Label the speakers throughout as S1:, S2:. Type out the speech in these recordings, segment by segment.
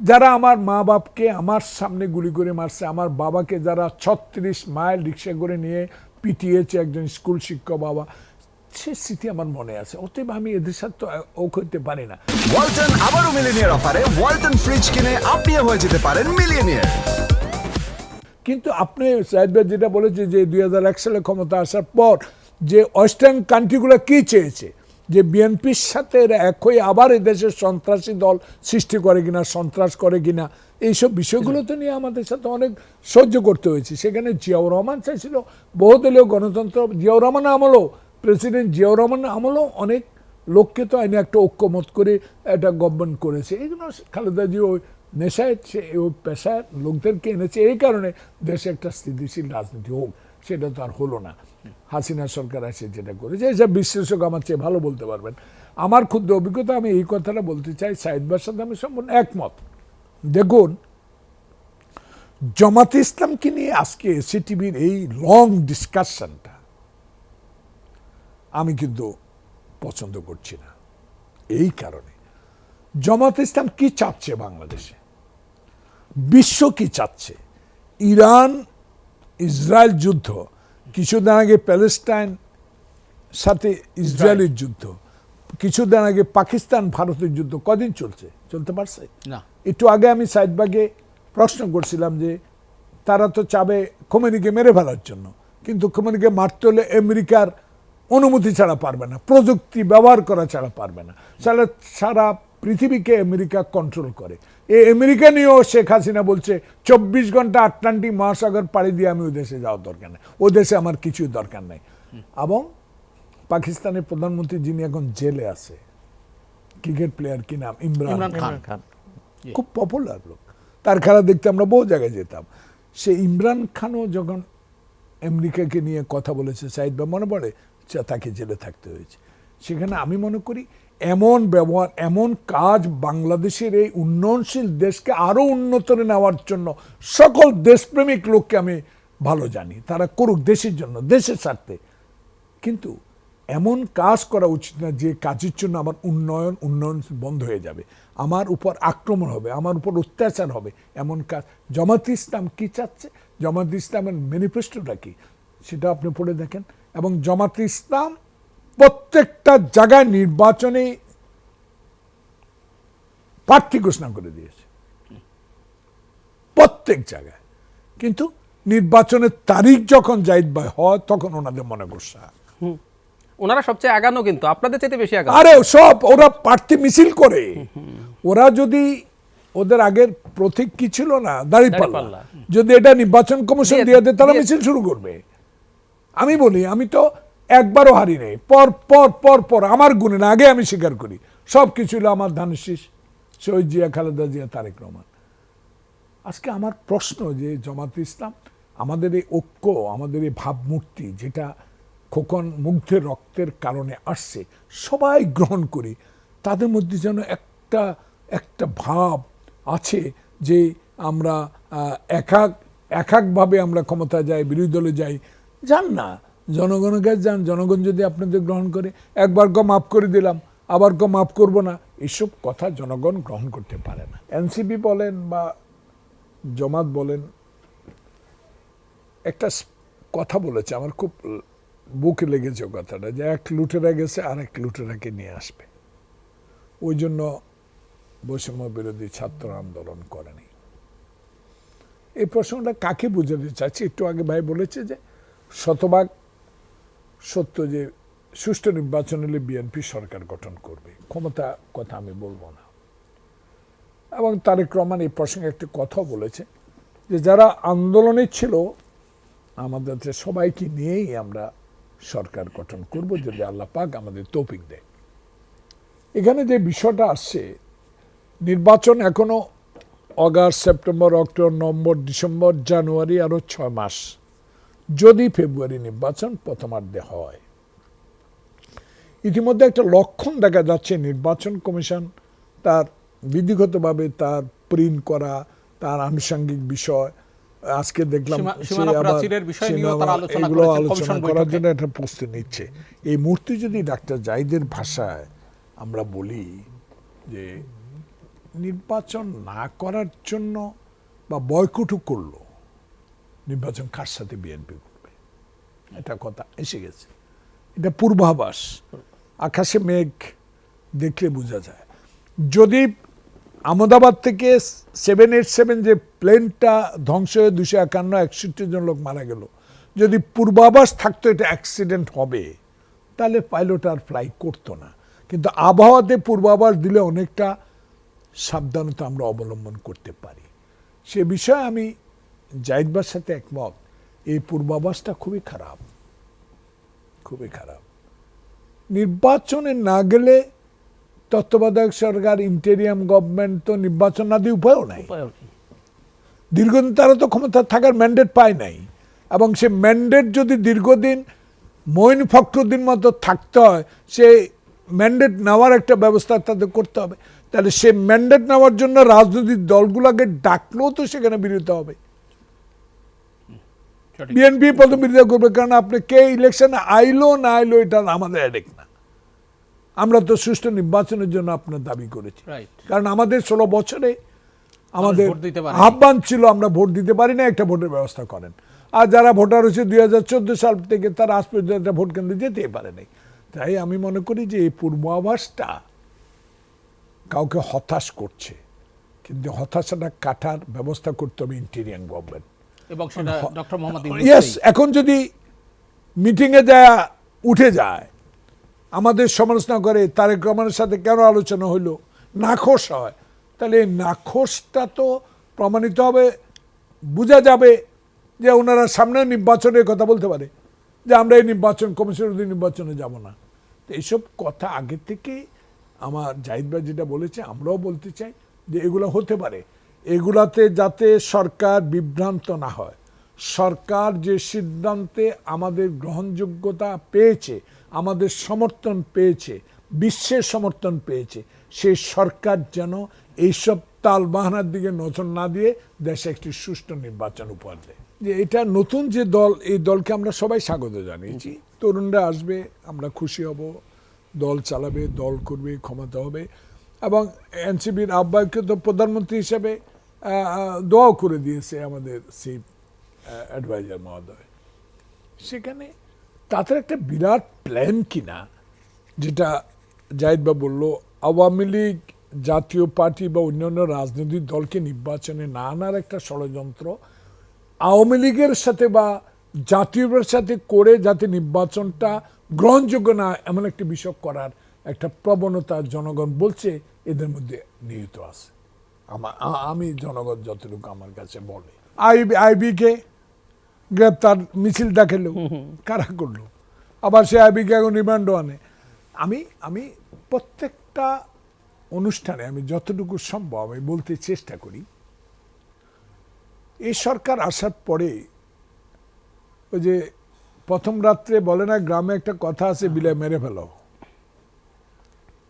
S1: যারা আমার মা বাপকে আমার সামনে গুলি করে মারছে, আমার বাবাকে যারা 36 মাইল রিক্সা করে নিয়ে পিটিয়েছে একজন স্কুল শিক্ষক বাবা, সে স্মৃতি আমার মনে আছে। অতএব আমি এদের সাথে তো ওক হইতে পারি না।
S2: ওয়ালটন আবারও মিলিনিয়ার অফারে ওয়ালটন ফ্রিজ কিনে আপনিও হয়ে যেতে পারেন মিলিয়নিয়ার।
S1: কিন্তু আপনি সাইদ ভাই যেটা বলেছে যে 2001 সালে ক্ষমতা আসার পর যে ওয়েস্টার্ন কান্ট্রিগুলো কি চেয়েছে, যে বিএনপির সাথে এরা এক হয়ে আবার এদেশের সন্ত্রাসী দল সৃষ্টি করে কিনা, সন্ত্রাস করে কিনা, এইসব বিষয়গুলো তো নিয়ে আমাদের সাথে অনেক সহ্য করতে হয়েছে। সেখানে জিয়াউর রহমান চাইছিল বহুদলীয় গণতন্ত্র, জিয়াউর রহমান আমলও, প্রেসিডেন্ট জিয়াউর রহমান আমলও অনেক লোককে তো আইনে একটা ঐক্যমত করে একটা গভর্নমেন্ট করেছে। এইগুলো খালেদা জি ওই নেশায় ওই পেশার লোকদেরকে এনেছে, এই কারণে দেশে একটা স্থিতিশীল রাজনীতি হোক। সেটা তো আর হলো না। হাসিনা সরকার এসে যেটা করেছে, এইসব বিশ্লেষক আমার চেয়ে ভালো বলতে পারবেন। আমার ক্ষুদ্র অভিজ্ঞতা, আমি এই কথাটা বলতে চাই, সাইদ ভাইয়ের সাথে আমি সম্পূর্ণ একমত। দেখুন, জামাতে ইসলামকে নিয়ে আজকে এসিটিভির এই লং ডিসকাশনটা আমি কিন্তু পছন্দ করছি না। এই কারণে জামাতে ইসলাম কি চাচ্ছে বাংলাদেশে, বিশ্ব কি চাচ্ছে, ইরান ইসরায়েল যুদ্ধ, কিছুদিন আগে প্যালেস্টাইন সাথে ইসরায়েলের যুদ্ধ, কিছুদিন আগে পাকিস্তান ভারতের যুদ্ধ, কদিন চলতে পারছে
S3: না।
S1: একটু আগে আমি সাইদবাগে প্রশ্ন করছিলাম যে তারা তো চাবে খোমেনিকে মেরে ফেলার জন্য, কিন্তু খোমেনিকে মারতে হলে আমেরিকার অনুমতি ছাড়া পারবে না, প্রযুক্তি ব্যবহার করা ছাড়া পারবে না। সারা পৃথিবীকে আমেরিকা কন্ট্রোল করে। এই আমেরিকা নিয়েও শেখ হাসিনা বলছে 24 ঘন্টা আটলান্টিক মহাসাগর পাড়ি দিয়ে আমি ওই দেশে যাওয়ার দরকার নেই, ও দেশে আমার কিছুই দরকার নেই। এবং পাকিস্তানের প্রধানমন্ত্রী যিনি এখন জেলে আছে, ক্রিকেট প্লেয়ার, কি নাম, ইমরান
S3: খান,
S1: খুব পপুলার লোক, তার খেলা দেখতে আমরা বহু জায়গায় যেতাম। সে ইমরান খানও যখন আমেরিকাকে নিয়ে কথা বলেছে, সাইদ বা মনে পড়ে, তাকে জেলে থাকতে হয়েছে। সেখানে আমি মনে করি এমন ব্যবহার, এমন কাজ বাংলাদেশের এই উন্নয়নশীল দেশকে আরও উন্নতরে নেওয়ার জন্য সকল দেশপ্রেমিক লোককে আমি ভালো জানি, তারা করুক দেশের জন্য, দেশের স্বার্থে। কিন্তু এমন কাজ করা উচিত না যে কাজের জন্য আমার উন্নয়ন বন্ধ হয়ে যাবে, আমার উপর আক্রমণ হবে, আমার উপর অত্যাচার হবে, এমন কাজ। জামাতে ইসলাম কি চাচ্ছে, জামাতে ইসলামের ম্যানিফেস্টোটা কি, সেটা আপনি পড়ে দেখেন। এবং জামাতে ইসলাম প্রত্যেকটা জায়গায় নির্বাচনে প্রার্থী ঘোষণা করে দিয়েছে, প্রত্যেক জায়গায়। কিন্তু নির্বাচনের তারিখ যখন জাহিদ ভাই হয়, তখন ওনাদের মনে গোসা।
S3: ওনারা সবচেয়ে আগানো, কিন্তু আপনাদের চাইতে বেশি আগানো।
S1: আরে সব ওরা প্রার্থী মিছিল করে। ওরা যদি, ওদের আগের প্রতীক কি ছিল না, দাঁড়িপাল্লা, যদি এটা নির্বাচন কমিশন দিয়ে দেয় তারা মিছিল শুরু করবে। আমি বলি, আমি তো একবারও হারি নেই, পর পর পর পর আমার গুণে না, আগে আমি স্বীকার করি, সব কিছু হলো আমার ধানের শীষ, শহীদ জিয়া, খালেদা জিয়া, তারেক রহমান। আজকে আমার প্রশ্ন যে জামাতে ইসলাম, আমাদের এই ঐক্য, আমাদের এই ভাবমূর্তি যেটা খোকন মুগ্ধের রক্তের কারণে আসছে, সবাই গ্রহণ করি, তাদের মধ্যে যেন একটা ভাব আছে যে আমরা একভাবে আমরা ক্ষমতা যাই, বিরোধী দলে যাই। যান না, জনগণের কাছে যান, জনগণ যদি আপনাদের গ্রহণ করে, একবার মাফ করে দিলাম, আবার মাফ করব না, এসব কথা জনগণ গ্রহণ করতে পারে না। এনসিপি বলেন বা জামাত বলেন, একটা কথা বলেছে, আমার খুব বুকে লেগেছে কথাটা, যে এক লুটেরা গেছে আর এক লুটেরাকে নিয়ে আসবে, ওই জন্য বৈষম্য বিরোধী ছাত্র আন্দোলন করেনি। এই প্রশ্নটা কাকে বুঝাতে চাচ্ছি, একটু আগে ভাই বলেছে যে শতভাগ সত্য যে সুষ্ঠু নির্বাচন হলে বিএনপি সরকার গঠন করবে, ক্ষমতা কথা আমি বলবো না। এবং তারেক রহমান এই প্রসঙ্গে একটি কথা বলেছে যে যারা আন্দোলনে ছিল আমাদের সবাইকে নিয়েই আমরা সরকার গঠন করব যদি আল্লাহ পাক আমাদের তৌফিক দেয়। এখানে যে বিষয়টা আসছে, নির্বাচন এখনো August, September, October, November, December, January, আরো 6 মাস, যদি ফেব্রুয়ারি নির্বাচন প্রথমার্ধে হয়। ইতিমধ্যে একটা লক্ষণ দেখা যাচ্ছে, নির্বাচন কমিশন তার বিধিগতভাবে তার প্রিন্ট করা, তার আনুষঙ্গিক বিষয়, আজকে দেখলাম এগুলো আলোচনা করার জন্য একটা প্রস্তুতি নিচ্ছে। এই মুহূর্তে যদি ডাক্তার জাহিদের ভাষায় আমরা বলি যে নির্বাচন না করার জন্য বা বয়কটও করলো, নির্বাচন কার সাথে বিএনপি করবে এটা কথা এসে গেছে। এটা পূর্বাভাস, আকাশে মেঘ দেখলে বোঝা যায়। যদি আহমেদাবাদ থেকে 787 যে প্লেনটা ধ্বংস হয়ে 251-61 জন লোক মারা গেল, যদি পূর্বাভাস থাকতো এটা অ্যাক্সিডেন্ট হবে, তাহলে পাইলট আর ফ্লাই করতো না। কিন্তু আবহাওয়াতে পূর্বাভাস দিলে অনেকটা সাবধানতা আমরা অবলম্বন করতে পারি। সে বিষয়ে আমি জাহিদ ভাইয়ের সাথে একমত, এই পূর্বাভাসটা খুবই খারাপ, খুবই খারাপ। নির্বাচনে না গেলে তত্ত্বাবধায়ক সরকার, ইন্টেরিয়াম গভর্নমেন্ট তো নির্বাচন না দিয়ে উপায়ও নাই। দীর্ঘদিন তারা তো ক্ষমতা থাকার ম্যান্ডেট পায় নাই, এবং সে ম্যান্ডেট যদি দীর্ঘদিন মঈন ফখরুদ্দিন মতো থাকতে হয়, সে ম্যান্ডেট নেওয়ার একটা ব্যবস্থা তাদের করতে হবে। তাহলে সে ম্যান্ডেট নেওয়ার জন্য রাজনৈতিক দলগুলোকে ডাকলেও তো সেখানে বিরোধিতা হবে। বিএনপি প্রথম বিরোধিতা করবে, কারণ আপনি কে ইলেকশনে আইলো না আইলো এটা আমাদের হেডেক না। আমরা তো সুষ্ঠু নির্বাচনের জন্য আপনার দাবি করেছি, কারণ আমাদের 16 বছরে আমাদের আহ্বান ছিল আমরা ভোট দিতে পারি না, একটা ভোটের ব্যবস্থা করেন। আর যারা ভোটার হয়েছে 2014 সাল থেকে, তারা আজ পর্যন্ত একটা ভোট কেন্দ্রে যেতেই পারে নাই। তাই আমি মনে করি যে এই পূর্বাভাসটা কাউকে হতাশ করছে, কিন্তু হতাশাটা কাটার ব্যবস্থা করতে হবে ইন্টেরিয়াম গভর্নমেন্ট।
S3: এবং সেটা ডক্টর মোহাম্মদ
S1: ইয়েস, এখন যদি মিটিংয়ে যায় উঠে যায়, আমাদের সমালোচনা করে তারেক রহমানের সাথে কেন আলোচনা হইলো, নাখোশ হয়, তাহলে এই নাখোশটা তো প্রমাণিত হবে, বোঝা যাবে যে ওনারা সামনে নির্বাচনের কথা বলতে পারে যে আমরা এই নির্বাচন কমিশনের অধীনে নির্বাচনে যাব না। তো এইসব কথা আগে থেকে আমার জাহিদ ভাই যেটা বলেছে, আমরাও বলতে চাই যে এগুলো হতে পারে। এগুলাতে যাতে সরকার বিভ্রান্ত না হয়, সরকার যে সিদ্ধান্তে আমাদের গ্রহণযোগ্যতা পেয়েছে, আমাদের সমর্থন পেয়েছে, বিশ্বের সমর্থন পেয়েছে, সেই সরকার যেন এইসব তাল বাহানার দিকে নজর না দিয়ে দেশে একটি সুষ্ঠু নির্বাচন উপহার দেয়। যে এটা নতুন যে দল, এই দলকে আমরা সবাই স্বাগত জানিয়েছি। তরুণরা আসবে, আমরা খুশি হব, দল চালাবে, দল করবে, ক্ষমতা হবে। এবং এনসিপির আহ্বায়ককে তো প্রধানমন্ত্রী হিসেবে দোয়াও করে দিয়েছে আমাদের চিফ অ্যাডভাইজার মহোদয়। সেখানে তাদের একটা বিরাট প্ল্যান কিনা, যেটা জাহিদ বা বললো, আওয়ামী লীগ, জাতীয় পার্টি বা অন্যান্য রাজনৈতিক দলকে নির্বাচনে না আনার একটা ষড়যন্ত্র, আওয়ামী লীগের সাথে বা জাতীয়র সাথে করে যাতে নির্বাচনটা গ্রহণযোগ্য না এমন একটা বিষয় করার একটা প্রবণতা জনগণ বলছে এদের মধ্যে নিহিত আছে। আমি জনগণ যতটুকু আমার কাছে বলে, আইবিকে গ্রেপ্তার মিছিল দেখালো, কারা করলো, আবার সে আইবিকে এখন রিমান্ডও আনে। আমি প্রত্যেকটা অনুষ্ঠানে আমি যতটুকু সম্ভব আমি বলতে চেষ্টা করি, এই সরকার আসার পরে ওই যে প্রথম রাত্রে বলে না, গ্রামে একটা কথা আছে, বিলাই মেরে ফেলো,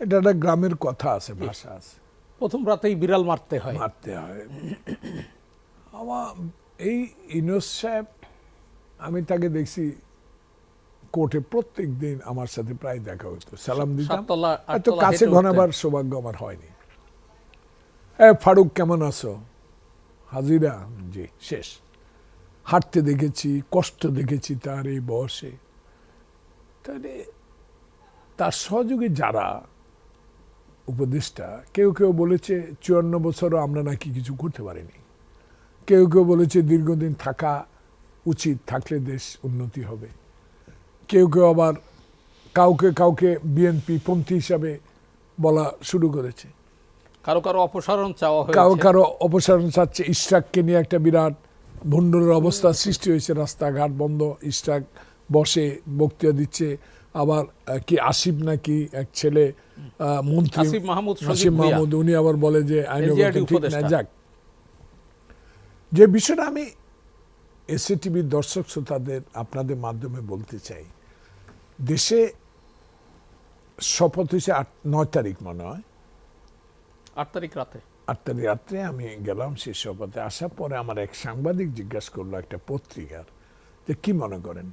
S1: এটা একটা গ্রামের কথা আছে, ভাষা আছে,
S4: প্রথম রাতেই বিড়াল মারতে হয়।
S1: আমার এই ইউনূস সাহেব, আমি তাকে দেখছি কোর্টে প্রত্যেক দিন আমার সাথে প্রায় দেখা হতো, সালাম দিতাম, এত কাছে ঘনাবার সৌভাগ্য আমার হয়নি। ফারুক কেমন আছো, হাজিরা, জি, শেষ। হাঁটতে দেখেছি, কষ্ট দেখেছি তার এই বয়সে। তাহলে তার সহযোগী যারা উপদেষ্টা, কেউ কেউ বলেছে 54 বছরও আমরা নাকি কিছু করতে পারিনি, কেউ কেউ বলেছে দীর্ঘদিন থাকা উচিত, থাকলে দেশ উন্নতি হবে, কেউ কেউ আবার কাউকে বিএনপি পন্থী হিসাবে বলা শুরু করেছে,
S4: কারো কারো অপসারণ চাওয়া হয়েছে,
S1: কারো অপসারণ চাচ্ছে। ইশরাককে নিয়ে একটা বিরাট ভণ্ডরের অবস্থা সৃষ্টি হয়েছে, রাস্তাঘাট বন্ধ, ইশরাক বসে বক্তৃতা দিচ্ছে। আবার কি আসিফ নাকি এক ছেলে মন্ত্রী, আসিফ মাহমুদ, উনি আবার বলে যে আইনগত ঠিক না। যাক, যে বিষয়টা আমি এসএটিভির দর্শক শ্রোতাদের আপনাদের মাধ্যমে বলতে চাই, দেশে শপথ হয়েছে 9 তারিখ মনে হয়,
S4: 8 তারিখ রাতে,
S1: 8 তারিখ রাত্রে আমি গেলাম সেই শপথে। আসার পরে আমার এক সাংবাদিক জিজ্ঞাসা করলো একটা পত্রিকার, যে কি মনে করেন।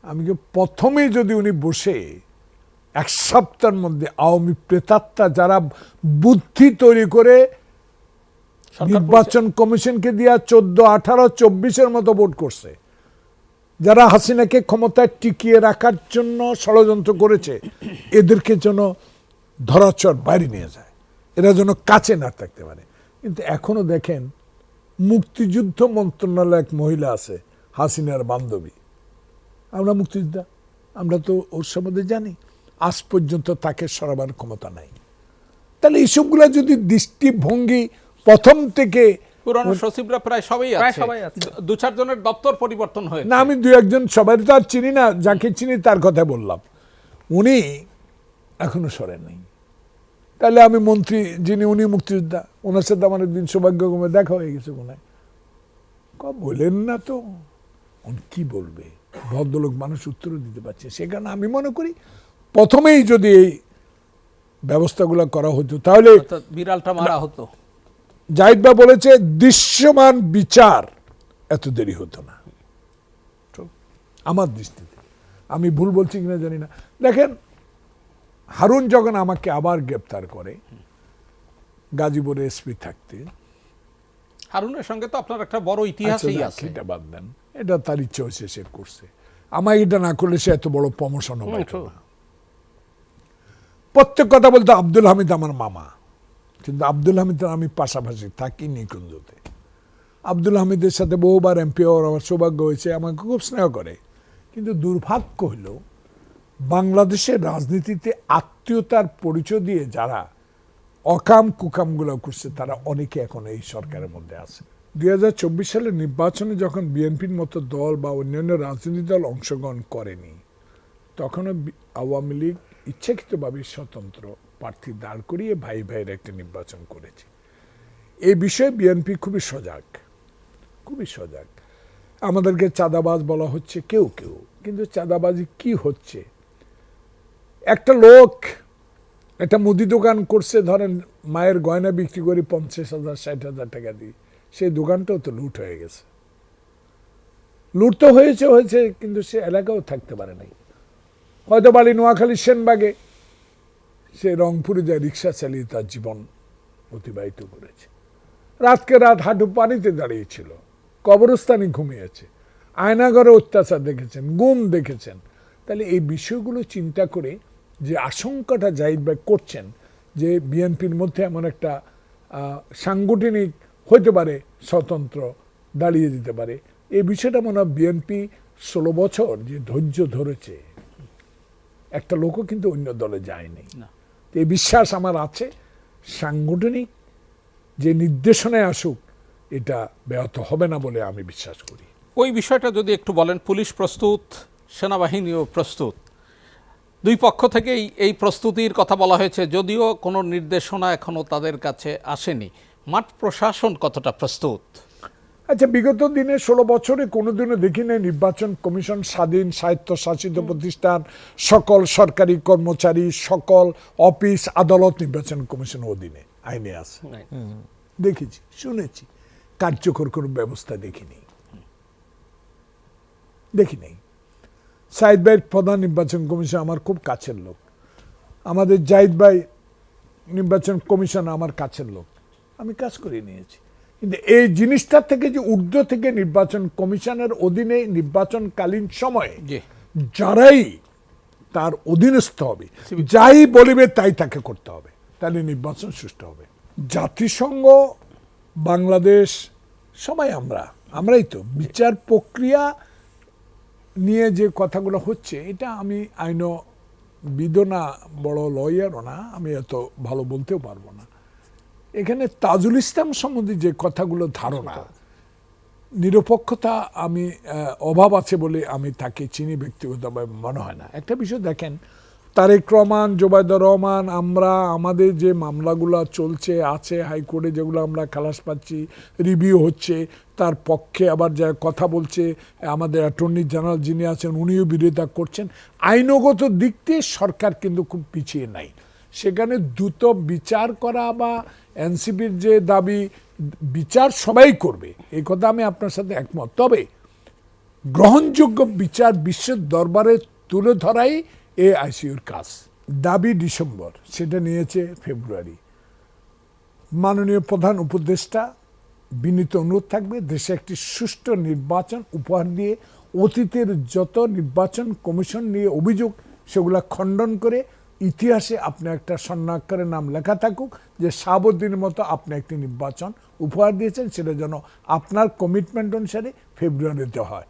S1: আমি প্রথমে যদি উনি বসে 1 সপ্তাহের মধ্যে আওয়ামী প্রেতাত্মা যারা বুদ্ধি তৈরি করে নির্বাচন কমিশনকে দিয়া 14, 18, 24-এর মতো ভোট করছে। যারা হাসিনাকে ক্ষমতায় টিকিয়ে রাখার জন্য ষড়যন্ত্র করেছে এদেরকে যেন ধরাচর বাইরে নিয়ে যায়, এরা যেন কাছে না থাকতে পারে। কিন্তু এখনো দেখেন মুক্তিযুদ্ধ মন্ত্রণালয় এক মহিলা আছে, হাসিনার বান্ধবী। আমরা মুক্তিযোদ্ধা, আমরা তো ওর সম্বন্ধে জানি, আজ পর্যন্ত তাকে সরাবার ক্ষমতা নাই। তাহলে এইসবগুলা যদি দৃষ্টিভঙ্গি প্রথম থেকে,
S4: পুরানো সচিবরা প্রায় সবাই আছে, 2-4 জনের দপ্তর পরিবর্তন হয়েছে।
S1: না আমি 2-1 সবাই তো আর চিনি না, যাকে চিনি তার কথা বললাম, উনি এখনো সরেন নাই। তাহলে আমি মন্ত্রী যিনি উনি মুক্তিযোদ্ধা, ওনার সাথে আমার একদিন সৌভাগ্যক্রমে দেখা হয়ে গেছে কোনায়। বলেন না তো উনি কি বলবে, ভদ্রলোক মানুষ উত্তরও দিতে পারছে। সে কারণে আমি মনে করি প্রথমেই যদি এই ব্যবস্থাগুলো করা হতো তাহলে
S4: বিড়ালটা মারা হতো।
S1: জাহিদ ভাই বলেছে দৃশ্যমান বিচার এত দেরি হতো না আমার দৃষ্টিতে। আমি ভুল বলছি কিনা জানি না। দেখেন হারুন যখন আমাকে আবার গ্রেপ্তার করে গাজীপুরে এসপি থাকতে,
S4: হারুনের সঙ্গে তো আপনার একটা বড় ইতিহাসই আছে।
S1: এটা বাদ দেন, এটা তার ইচ্ছে হয়েছে, সে করছে। আমার এটা না করলে সে এত বড় প্রমোশন হবে না। প্রত্যেক কথা বলতে আব্দুল হামিদ আমার মামা, কিন্তু আব্দুল হামিদ আমি পাশাপাশি থাকি নিকুঞ্জতে। আব্দুল হামিদের সাথে বহুবার এমপি হওয়ার আমার সৌভাগ্য হয়েছে, আমাকে খুব স্নেহ করে। কিন্তু দুর্ভাগ্য হইল বাংলাদেশের রাজনীতিতে আত্মীয়তার পরিচয় দিয়ে যারা অকাম কুকামগুলো করছে তারা অনেকে এখন এই সরকারের মধ্যে আছে। 2024 সালের নির্বাচনে যখন বিএনপির মতো দল বা অন্যান্য রাজনৈতিক দল অংশগ্রহণ করেনি, তখনও আওয়ামী লীগ ইচ্ছাকৃতভাবে স্বতন্ত্র প্রার্থী দাঁড় করিয়ে ভাই ভাইয়ের একটা নির্বাচন করেছে। এই বিষয়ে বিএনপি খুবই সজাগ, খুবই সজাগ। আমাদেরকে চাঁদাবাজ বলা হচ্ছে কেউ কেউ, কিন্তু চাঁদাবাজি কি হচ্ছে? একটা লোক একটা মুদি দোকান করছে, ধরেন মায়ের গয়না বিক্রি করে 50,000 60,000 টাকা দিয়ে, সেই দোকানটাও তো লুট হয়ে গেছে। লুট তো হয়েছে, কিন্তু সে এলাকাও থাকতে পারে নাই। হয়তো বাড়ি নোয়াখালী সেনবাগে, সে রংপুরে যায় রিক্সা চালিয়ে তার জীবন অতিবাহিত করেছে। রাতকে রাত হাঁটু পানিতে দাঁড়িয়েছিল, কবরস্থানে ঘুমিয়েছে, আয়নাঘরে অত্যাচার দেখেছেন, গুম দেখেছেন। তাহলে এই বিষয়গুলো চিন্তা করে যে আশঙ্কাটা জাহিদ ভাই করছেন যে বিএনপির মধ্যে এমন একটা সাংগঠনিক হতে পারে, স্বতন্ত্র দাঁড়িয়ে দিতে পারে, এই বিষয়টা মনে হয় বিএনপি 16 বছর যে ধৈর্য ধরেছে, একটা লোকও কিন্তু অন্য দলে যায়নি। এই বিশ্বাস আমার আছে, সাংগঠনিক যে নির্দেশনায় আসুক এটা ব্যাহত হবে না বলে আমি বিশ্বাস করি।
S4: ওই বিষয়টা যদি একটু বলেন, পুলিশ প্রস্তুত, সেনাবাহিনীও প্রস্তুত, দুই পক্ষ থেকেই এই প্রস্তুতির কথা বলা হয়েছে, যদিও কোনো নির্দেশনা এখনো তাদের কাছে আসেনি। মাঠ প্রশাসন কতটা প্রস্তুত?
S1: আচ্ছা, বিগত দিনে 16 বছরে কোনোদিনও দেখি নাই নির্বাচন কমিশন স্বাধীন স্বায়ত্তশাসিত প্রতিষ্ঠান, সকল সরকারি কর্মচারী, সকল অফিস আদালত নির্বাচন কমিশন অধীনে আইনে আছে। দেখেছি, শুনেছি, কার্যকর কোনো ব্যবস্থা দেখিনি। সাইদ ভাই প্রধান নির্বাচন কমিশন আমার খুব কাছের লোক, আমাদের জাহিদ ভাই নির্বাচন কমিশন আমার কাছের লোক, আমি কাজ করে নিয়েছি। কিন্তু এই জিনিসটা থেকে যে ঊর্ধ্ব থেকে নির্বাচন কমিশনের অধীনে নির্বাচনকালীন সময়ে যারাই তার অধীনস্থ হবে, যাই বলিবে তাই তাকে করতে হবে, তাহলে নির্বাচন সুষ্ঠু হবে। জাতিসংঘ, বাংলাদেশ, সবাই আমরাই তো বিচার প্রক্রিয়া নিয়ে যে কথাগুলো হচ্ছে, এটা আমি আইনবিদও না, বড় লয়ারও না, আমি এত ভালো বলতেও পারবো না। এখানে তাজুল ইসলাম সম্বন্ধে যে কথাগুলো ধারণা, নিরপেক্ষতা আমি অভাব আছে বলে আমি তাকে চিনি ব্যক্তিগতভাবে, মনে হয় না। একটা বিষয় দেখেন, তারেক রহমান, জোবায়দুর রহমান, আমরা আমাদের যে মামলাগুলো চলছে আছে হাইকোর্টে, যেগুলো আমরা খালাস পাচ্ছি, রিভিউ হচ্ছে, তার পক্ষে আবার যা কথা বলছে আমাদের অ্যাটর্নি জেনারেল যিনি আছেন উনিও বিরোধিতা করছেন। আইনগত দিক দিয়ে সরকার কিন্তু খুব পিছিয়ে নাই। সেখানে দ্রুত বিচার করা বা এনসিপির যে দাবি, বিচার সবাই করবে, এই কথা আমি আপনার সাথে একমত। তবে গ্রহণযোগ্য বিচার বিশ্বের দরবারে তুলে ধরাই এআইসিউর কাজ। দাবি ডিসেম্বর, সেটা নিয়েছে ফেব্রুয়ারি। মাননীয় প্রধান উপদেষ্টা বিনীত অনুরোধ থাকবে দেশে একটি সুষ্ঠু নির্বাচন উপহার দিয়ে অতীতের যত নির্বাচন কমিশন নিয়ে অভিযোগ সেগুলা খণ্ডন করে ইতিহাসে আপনি একটা স্বর্ণাক্ষরে নাম লেখা থাকুক যে শাহাবুদ্দিনের মতো আপনি একটি নির্বাচন উপহার দিয়েছেন, সেটা যেন আপনার কমিটমেন্ট অনুসারে ফেব্রুয়ারিতে হয়।